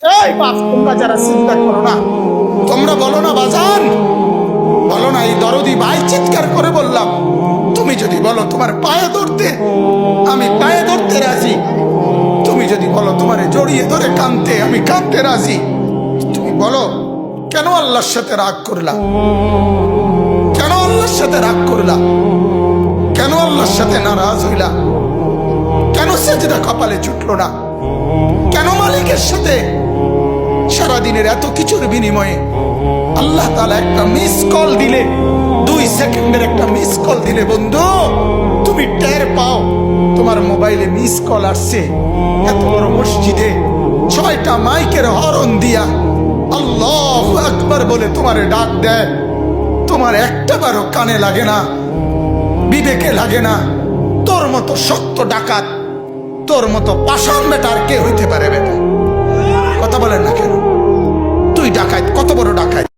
এই বাপ, তোমরা যারা চিন্তা করো না, তোমরা বলো না বাজান, বলো না এই দরদি ভাই চিৎকার করে বললাম, তুমি যদি বলো তোমার পায়ে ধরতে, আমি পায়ে ধরতে রাজি। তুমি যদি বলো তোমারে জড়িয়ে ধরে কাঁদতে, আমি কাঁদতে রাজি। তুমি বলো কেন আল্লাহর সাথে রাগ করলা, কেন আল্লাহর সাথে রাগ করলা, কেন আল্লাহর সাথে নারাজ হইলা, কেন সেজদা কপালে ছুটলো না, কেন মালিকের সাথে সারাদিনের এত কিছুর বিনিময়ে আল্লাহ তাআলা একটা মিস কল দিলে, 2 সেকেন্ডের একটা মিস কল দিলে বন্ধু তুমি টের পাও তোমার মোবাইলে মিস কল আসছে। এত বড় মসজিদে 6টা মাইকের হরন দিয়া আল্লাহু আকবার বলে তোমারে ডাক দেয়, তোমার একটাবারও কানে লাগে না, বিবেকে লাগে না। তোর মতো শক্ত ডাকাত, তোর মতো পাষাণ বেটার কে হইতে পারে বেটা?